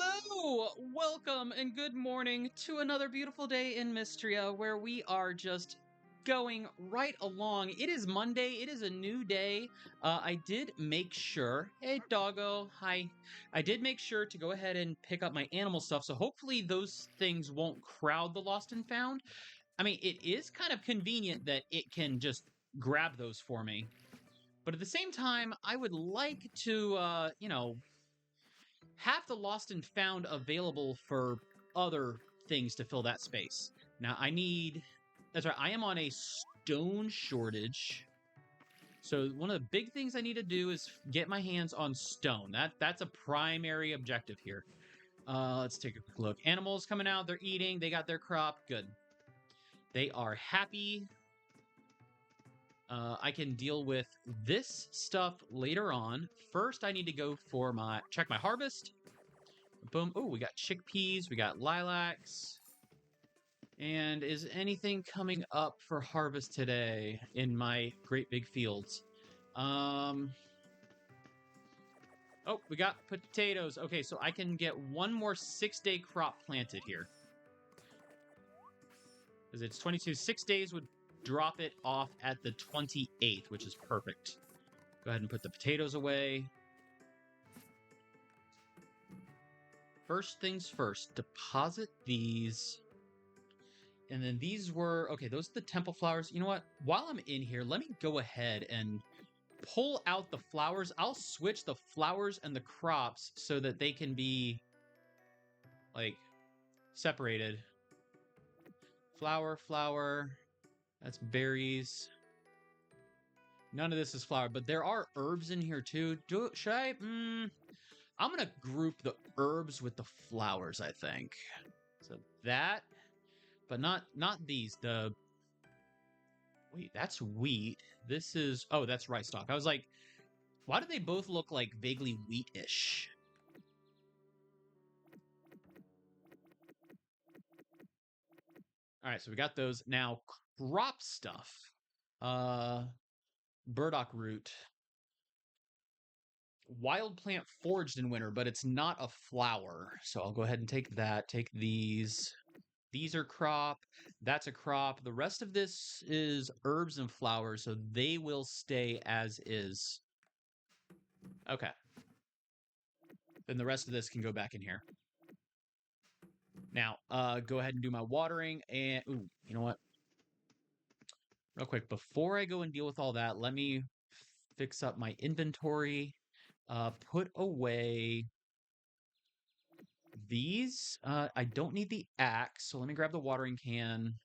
Hello! Welcome and good morning to another beautiful day in Mistria where we are just going right along. It is Monday. It is a new day. I did make sure... Hey, doggo. Hi. I did make sure to go ahead and pick up my animal stuff, so hopefully those things won't crowd the lost and found. I mean, it is kind of convenient that it can just grab those for me. But at the same time, I would like to, have the lost and found available for other things to fill that space. Now, that's right, I am on a stone shortage. So one of the big things I need to do is get my hands on stone. That's a primary objective here. Let's take a quick look. Animals coming out, they're eating, they got their crop, good. They are happy. I can deal with this stuff later on. First, I need to go for check my harvest. Boom. Oh, we got chickpeas. We got lilacs. And is anything coming up for harvest today in my great big fields? Oh, we got potatoes. Okay, so I can get one more 6-day crop planted here. Because it's 22. 6 days would drop it off at the 28th, which is perfect. Go ahead and put the potatoes away. First things first, deposit these. And then these were, okay, those are the temple flowers. You know what? While I'm in here, let me go ahead and pull out the flowers. I'll switch the flowers and the crops so that they can be, like, separated. Flower, flower. That's berries. None of this is flower, but there are herbs in here too. Should I? I'm going to group the herbs with the flowers, I think. So that, but not these. Wait, that's wheat. This is, oh, that's rice stalk. I was like, why do they both look like vaguely wheat-ish? All right, so we got those. Now, crop stuff. Burdock root. Wild plant foraged in winter, but it's not a flower. So I'll go ahead and take that. Take these. These are crop. That's a crop. The rest of this is herbs and flowers, so they will stay as is. Okay. Then the rest of this can go back in here. Now, go ahead and do my watering. And, ooh, you know what? Real quick, before I go and deal with all that, let me fix up my inventory. Put away these. I don't need the axe, so let me grab the watering can.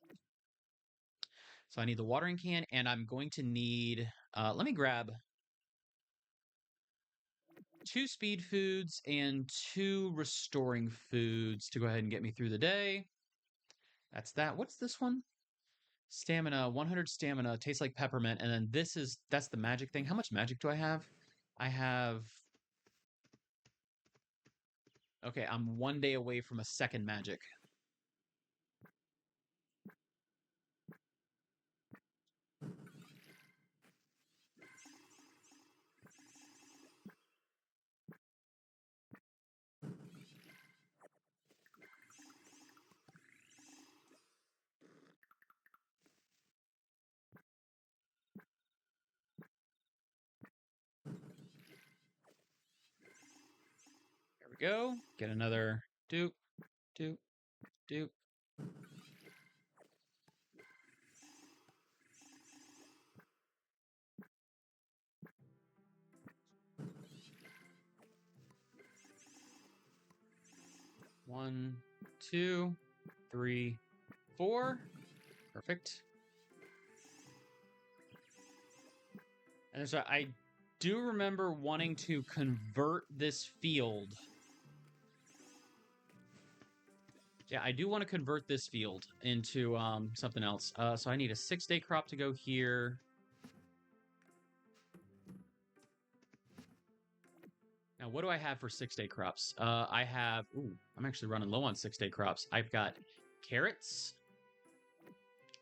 So I need the watering can, and I'm going to need... let me grab 2 speed foods and 2 restoring foods to go ahead and get me through the day. That's that. What's this one? Stamina, 100 stamina, tastes like peppermint. And then that's the magic thing. How much magic do I have? I have... Okay, I'm 1 day away from a second magic. There we go. Get another doop, doop, doop. One, 2, 3, 4. Perfect. And so I do remember wanting to convert this field. Yeah, I do want to convert this field into something else. So I need a 6-day crop to go here. Now, what do I have for 6-day crops? I have... Ooh, I'm actually running low on 6-day crops. I've got carrots,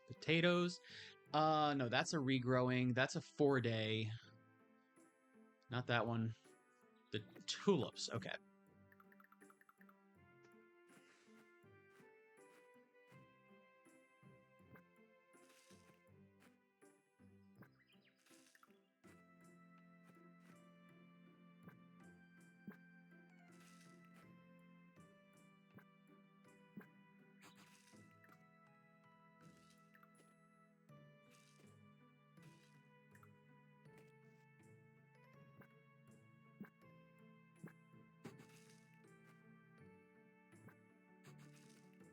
potatoes. No, that's a regrowing. That's a 4-day. Not that one. The tulips. Okay.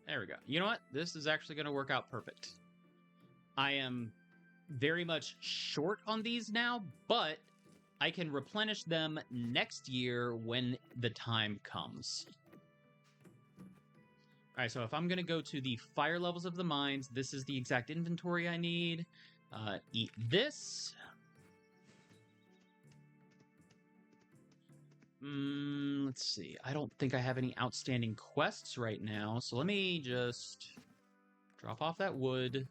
There we go. You know what? This is actually going to work out perfect. I am very much short on these now, but I can replenish them next year when the time comes. All right, so if I'm going to go to the fire levels of the mines, this is the exact inventory I need. Eat this. Let's see. I don't think I have any outstanding quests right now, so let me just drop off that wood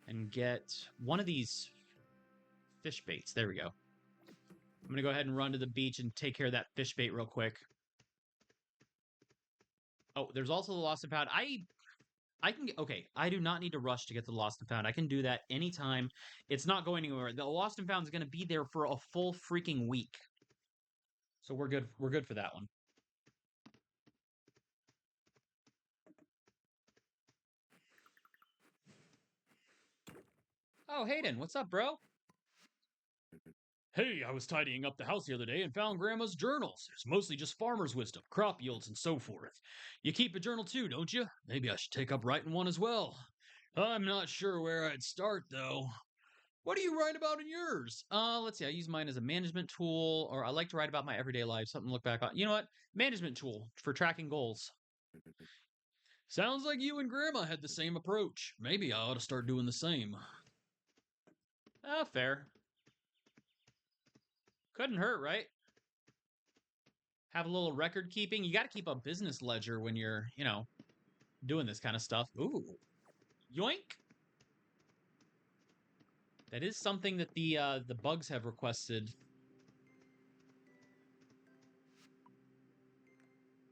and get one of these fish baits. There we go. I'm going to go ahead and run to the beach and take care of that fish bait real quick. Oh, there's also the lost and found. I can get, okay, I do not need to rush to get the lost and found. I can do that anytime. It's not going anywhere. The lost and found is going to be there for a full freaking week. So we're good. We're good for that one. Oh, Hayden, what's up, bro? Hey, I was tidying up the house the other day and found Grandma's journals. It's mostly just farmer's wisdom, crop yields, and so forth. You keep a journal too, don't you? Maybe I should take up writing one as well. I'm not sure where I'd start, though. What do you write about in yours? Let's see. I use mine as a management tool, or I like to write about my everyday life, something to look back on. You know what? Management tool for tracking goals. Sounds like you and Grandma had the same approach. Maybe I ought to start doing the same. Fair. Couldn't hurt, right? Have a little record keeping. You got to keep a business ledger when you're, doing this kind of stuff. Ooh. Yoink. That is something that the bugs have requested.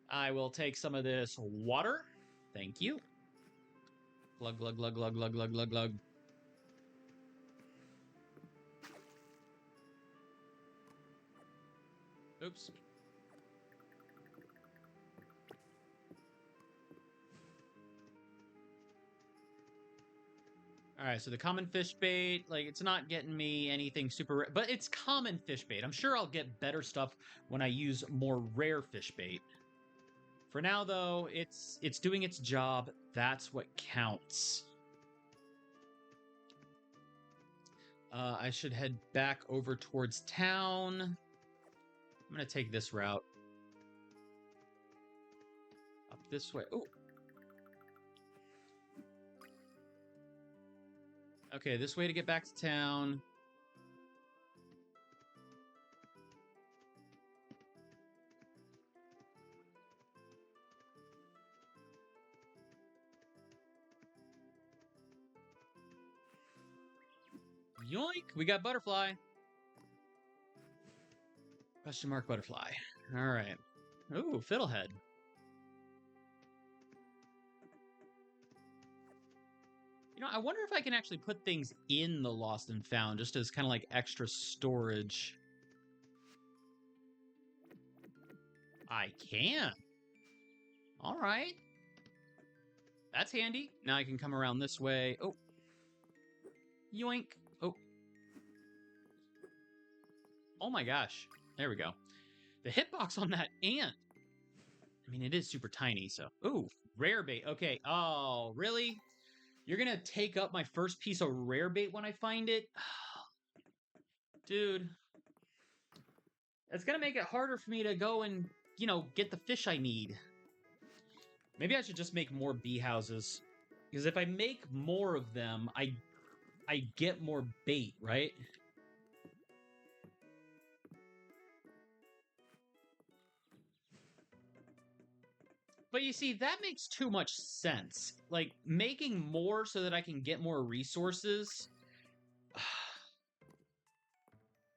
I will take some of this water. Thank you. Glug, glug, glug, glug, glug, glug, glug, glug. Oops. All right, so the common fish bait, like, it's not getting me anything super rare, but it's common fish bait. I'm sure I'll get better stuff when I use more rare fish bait. For now, though, it's doing its job. That's what counts. I should head back over towards town. I'm going to take this route. Up this way. Oh. Okay, this way to get back to town. Yoink! We got butterfly. Question mark butterfly. All right. Ooh, fiddlehead. I wonder if I can actually put things in the lost and found just as kind of like extra storage. I can. All right. That's handy. Now I can come around this way. Oh. Yoink. Oh. Oh my gosh. There we go. The hitbox on that ant. I mean, it is super tiny, so. Ooh, rare bait. Okay. Oh, really? You're going to take up my first piece of rare bait when I find it? Dude. It's going to make it harder for me to go and, get the fish I need. Maybe I should just make more bee houses. Because if I make more of them, I get more bait, right? But you see, that makes too much sense. Like, making more so that I can get more resources.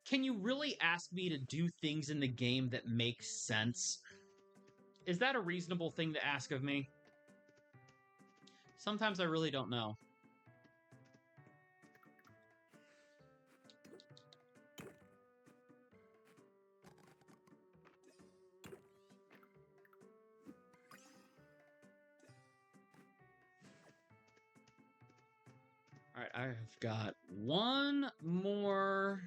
Can you really ask me to do things in the game that make sense? Is that a reasonable thing to ask of me? Sometimes I really don't know. Alright, I've got one more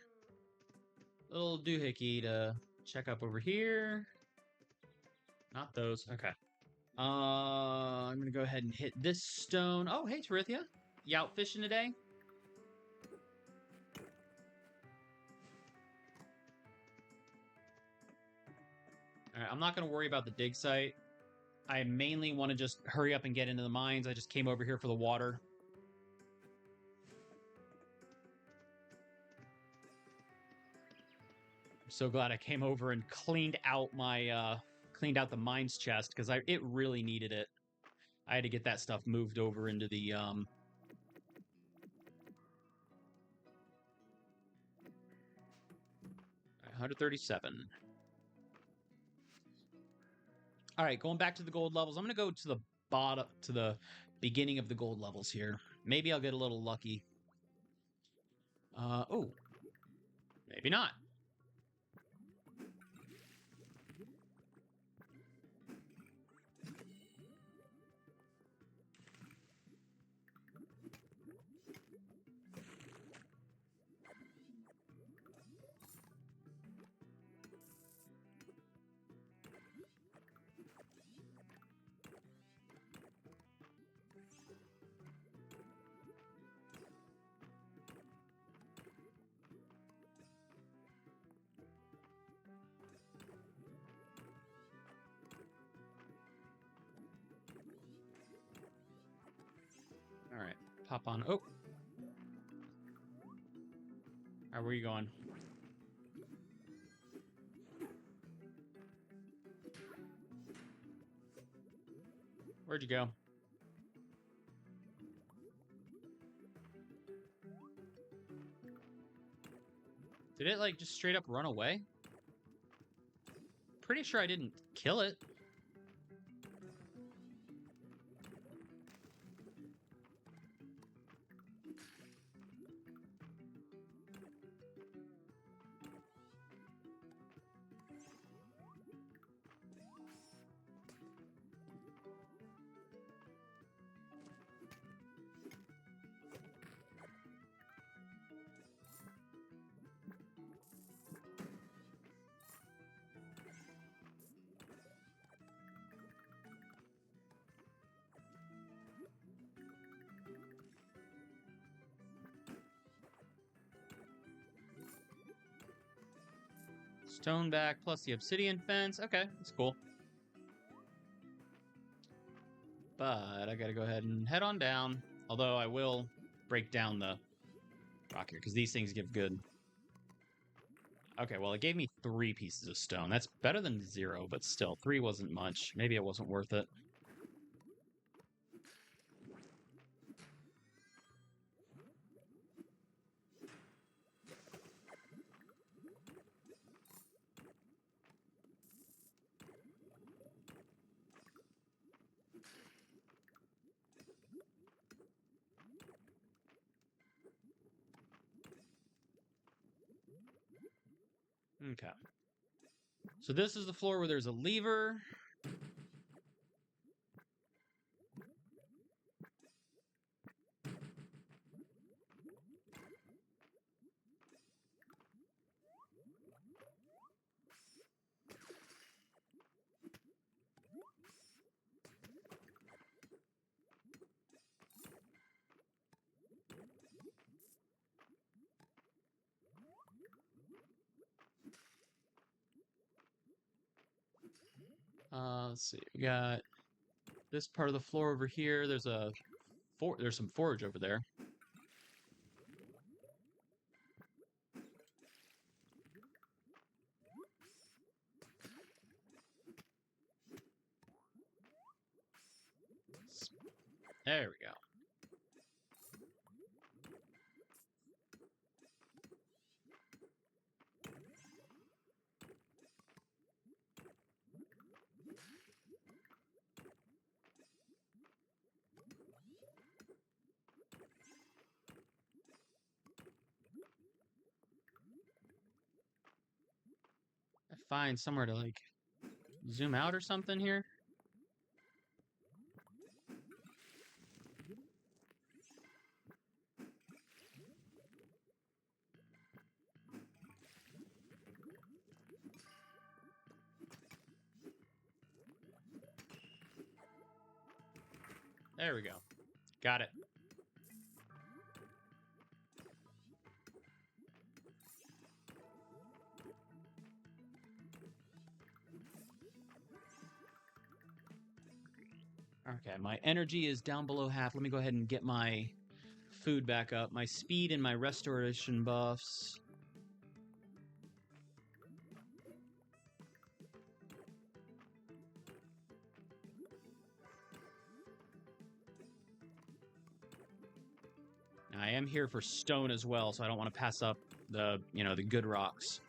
little doohickey to check up over here. Not those. Okay. I'm gonna go ahead and hit this stone. Oh, hey, Tarithia. You out fishing today? Alright, I'm not gonna worry about the dig site. I mainly want to just hurry up and get into the mines. I just came over here for the water. I'm so glad I came over and cleaned out the mines chest, because it really needed it. I had to get that stuff moved over into the 137. All right, going back to the gold levels. I'm going to go to the bottom, to the beginning of the gold levels here. Maybe I'll get a little lucky. Oh. Maybe not. All right, pop on. Oh. All right, where are you going? Where'd you go? Did it, like, just straight up run away? Pretty sure I didn't kill it. Stone back plus the obsidian fence. Okay, that's cool. But I gotta go ahead and head on down. Although I will break down the rock here, because these things give good. Okay, well, it gave me 3 pieces of stone. That's better than 0, but still, 3 wasn't much. Maybe it wasn't worth it. Okay. So this is the floor where there's a lever. Let's see. We got this part of the floor over here. There's some forage over there. There we go. I find somewhere to, like, zoom out or something here. There we go. Got it. Okay, my energy is down below half. Let me go ahead and get my food back up. My speed and my restoration buffs. I am here for stone as well, so I don't want to pass up the, the good rocks.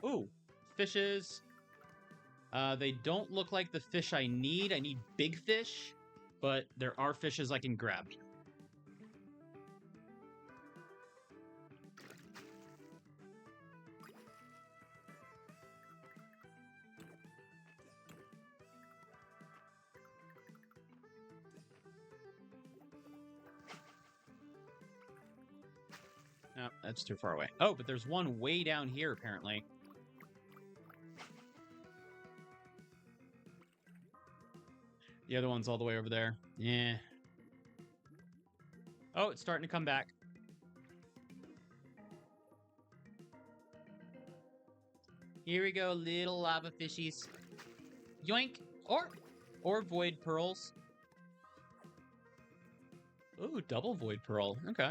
Ooh, fishes. They don't look like the fish I need. I need big fish, but there are fishes I can grab. No, that's too far away. Oh, but there's one way down here, apparently. The other one's all the way over there. Yeah. Oh, it's starting to come back. Here we go, little lava fishies. Yoink! Or void pearls. Ooh, double void pearl. Okay.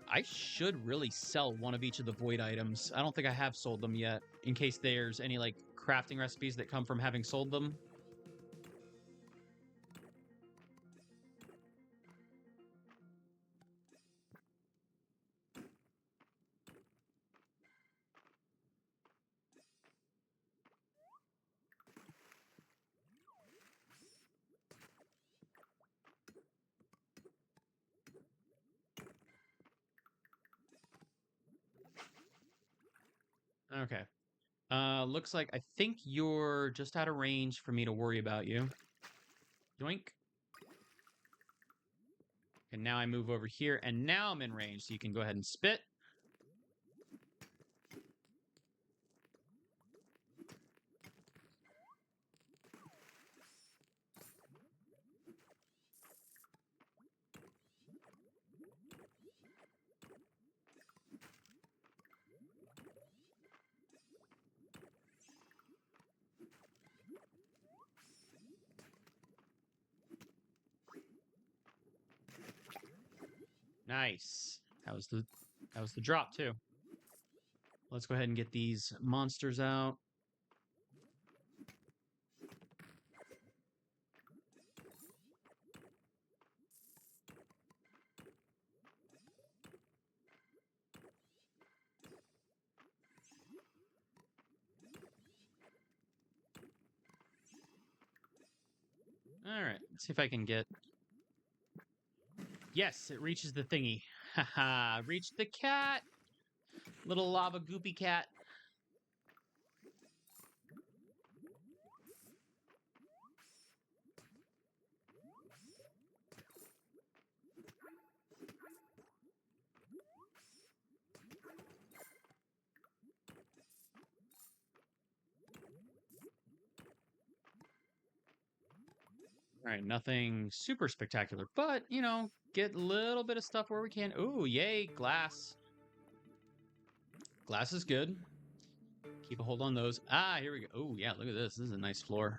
I should really sell one of each of the void items. I don't think I have sold them yet, in case there's any, like, crafting recipes that come from having sold them. Okay. Looks like I think you're just out of range for me to worry about you. Yoink. And now I move over here, and now I'm in range, so you can go ahead and spit. Nice. That was the drop too. Let's go ahead and get these monsters out. All right, let's see if I can get... Yes, it reaches the thingy. Haha, reached the cat! Little lava goopy cat. All right, nothing super spectacular, but, get a little bit of stuff where we can. Ooh, yay, glass. Glass is good. Keep a hold on those. Ah, here we go. Oh, yeah, look at this. This is a nice floor.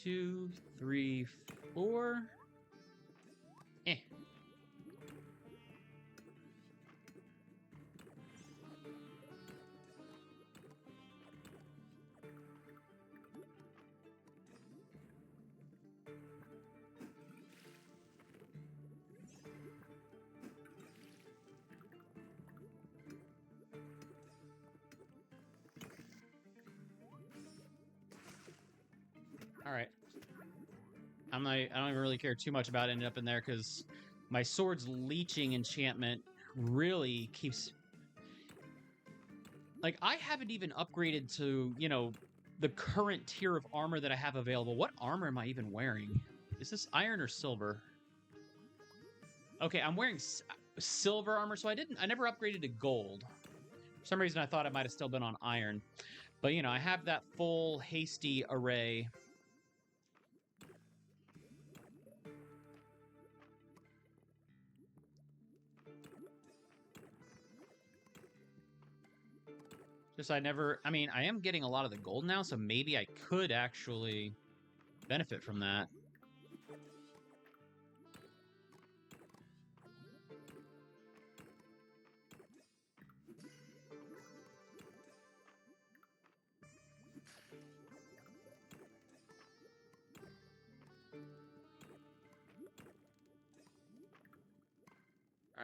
Two, three, four. Eh. I don't even really care too much about ending up in there because my sword's leeching enchantment really keeps. Like, I haven't even upgraded to, you know, the current tier of armor that I have available. What armor am I even wearing? Is this iron or silver? Okay, I'm wearing silver armor, so I never upgraded to gold. For some reason, I thought I might have still been on iron. But, you know, I have that full hasty array. Just I mean, I am getting a lot of the gold now, so maybe I could actually benefit from that.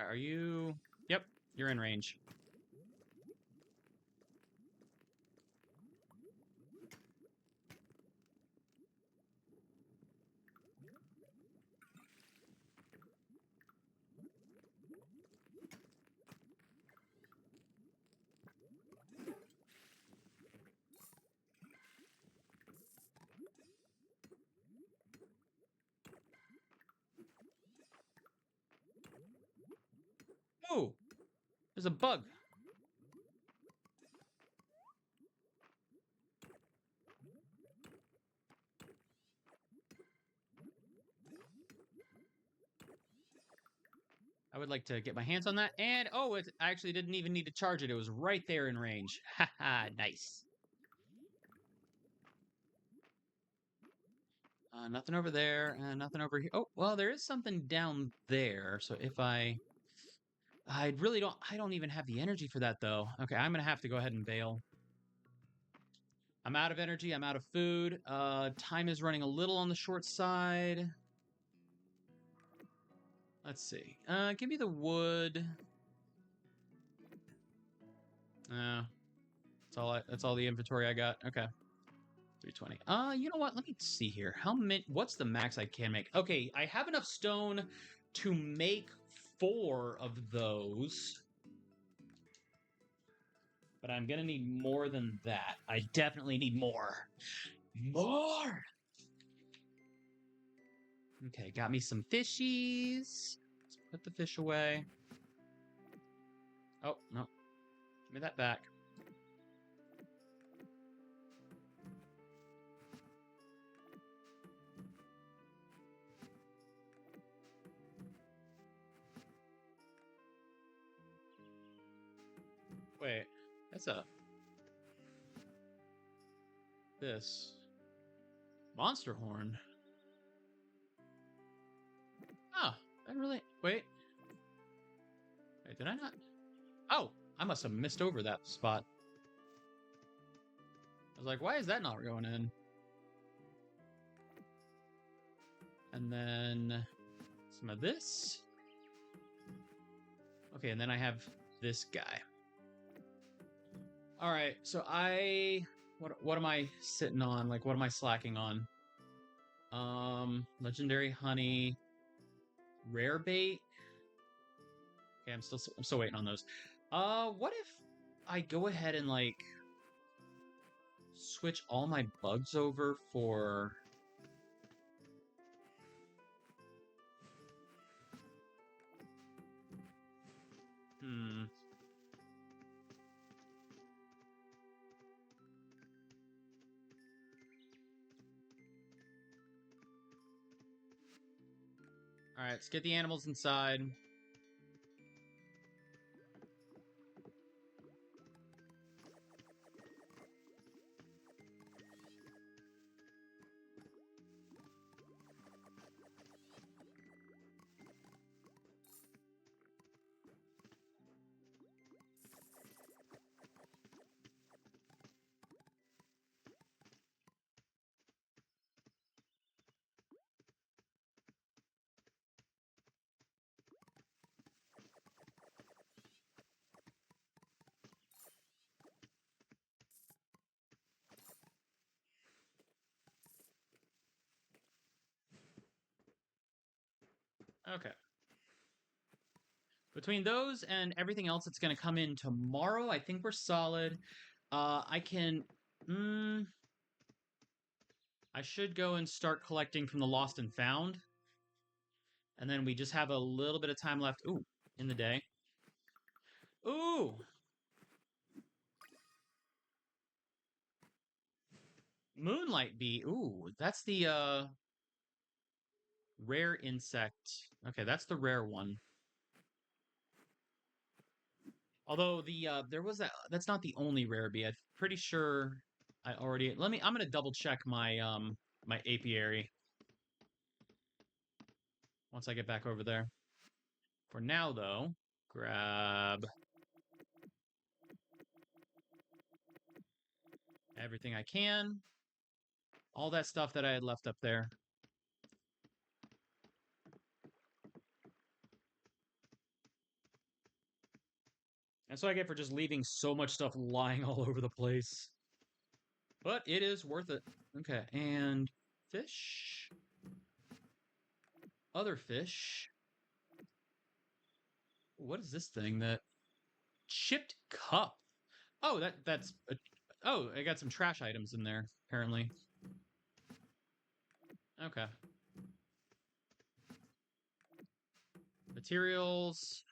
Are you... Yep, you're in range. Oh, there's a bug. I would like to get my hands on that. And, oh, I actually didn't even need to charge it. It was right there in range. Haha, nice. Nothing over there. Nothing over here. Oh, well, there is something down there. So if I don't even have the energy for that, though. Okay, I'm going to have to go ahead and bail. I'm out of energy. I'm out of food. Time is running a little on the short side. Let's see. Give me the wood. That's all the inventory I got. Okay. 320. You know what? Let me see here. What's the max I can make? Okay, I have enough stone to make 4 of those. But I'm gonna need more than that. I definitely need more. More! Okay, got me some fishies. Let's put the fish away. Oh, no. Give me that back. Wait, that's this monster horn. Oh, I really... Wait, did I not? Oh, I must have missed over that spot. I was like, why is that not going in? And then some of this. Okay, and then I have this guy. All right, so what am I sitting on? Like, what am I slacking on? Legendary honey, rare bait. Okay, I'm still waiting on those. What if I go ahead and like switch all my bugs over for... All right, let's get the animals inside. Okay. Between those and everything else that's going to come in tomorrow, I think we're solid. I can... I should go and start collecting from the lost and found. And then we just have a little bit of time left. Ooh, in the day. Ooh! Moonlight bee. Ooh, that's the rare insect. Okay, that's the rare one. Although there was that's not the only rare bee. I'm pretty sure I already I'm gonna double check my apiary once I get back over there. For now though, grab everything I can. All that stuff that I had left up there. That's what I get for just leaving so much stuff lying all over the place. But it is worth it. Okay, and fish. Other fish. What is this thing that... Chipped cup. Oh, that's... Oh, I got some trash items in there, apparently. Okay. Materials.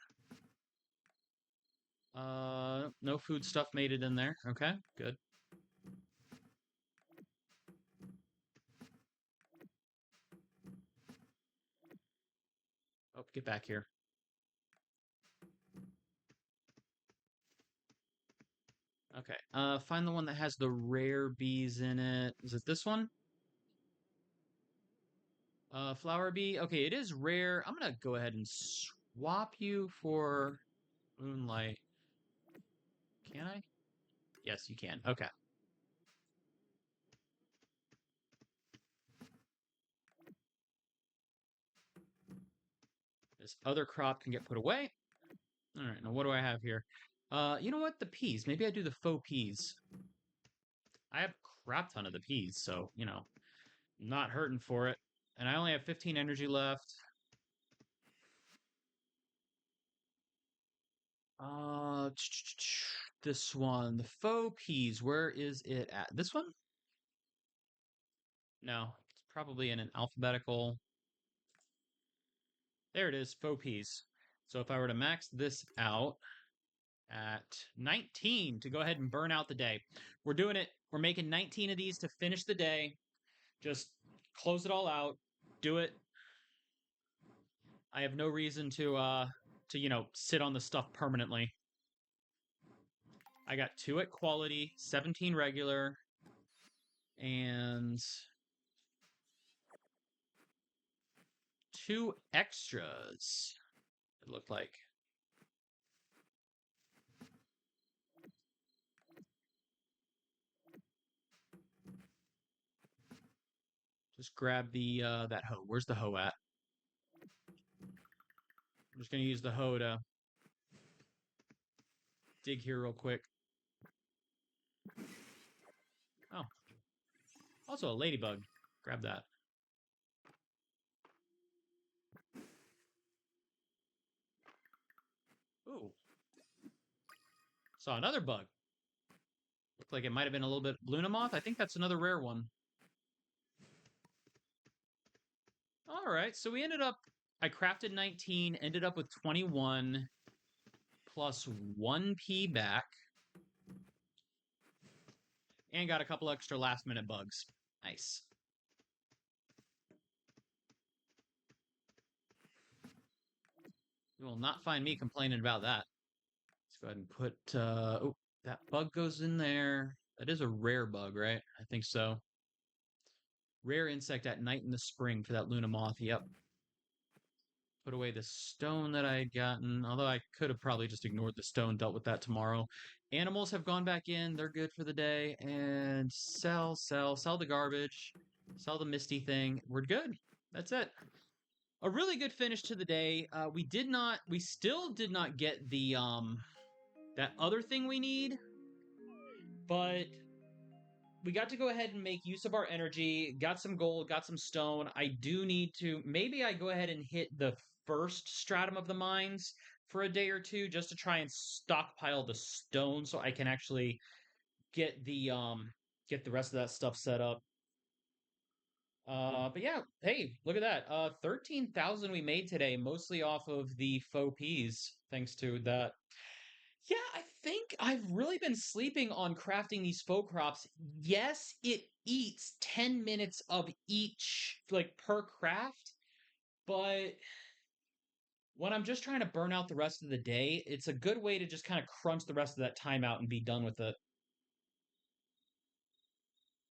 No food stuff made it in there. Okay, good. Oh, get back here. Okay, find the one that has the rare bees in it. Is it this one? Flower bee. Okay, it is rare. I'm gonna go ahead and swap you for moonlight. Can I? Yes, you can. Okay. This other crop can get put away. All right, now what do I have here? You know what? The peas. Maybe I do the faux peas. I have a crap ton of the peas, so, not hurting for it. And I only have 15 energy left. This one, the faux peas. Where is it at? This one? No, it's probably in an alphabetical. There it is, faux peas. So if I were to max this out at 19 to go ahead and burn out the day, we're doing it. We're making 19 of these to finish the day. Just close it all out. Do it. I have no reason to sit on the stuff permanently. I got 2 at quality, 17 regular, and 2 extras, it looked like. Just grab the that hoe. Where's the hoe at? I'm just gonna use the hoe to dig here real quick. Oh. Also a ladybug. Grab that. Ooh. Saw another bug. Looked like it might have been a little bit Luna moth. I think that's another rare one. All right, so we ended up... I crafted 19, ended up with 21 plus 1 P back. And got a couple extra last-minute bugs. Nice. You will not find me complaining about that. Let's go ahead and put... oh, that bug goes in there. That is a rare bug, right? I think so. Rare insect at night in the spring for that Luna moth. Yep. Put away the stone that I had gotten. Although I could have probably just ignored the stone, dealt with that tomorrow. Animals have gone back in. They're good for the day. And sell the garbage. Sell the misty thing. We're good. That's it. A really good finish to the day. We still did not get that other thing we need. But we got to go ahead and make use of our energy, got some gold, got some stone. I do need to maybe I go ahead and hit the first stratum of the mines for a day or two just to try and stockpile the stone so I can actually get get the rest of that stuff set up. But yeah, hey, look at that. 13,000 we made today, mostly off of the faux peas, thanks to that. Yeah, I think I've really been sleeping on crafting these faux crops. Yes, it eats 10 minutes of each, like per craft, but when I'm just trying to burn out the rest of the day, it's a good way to just kind of crunch the rest of that time out and be done with it.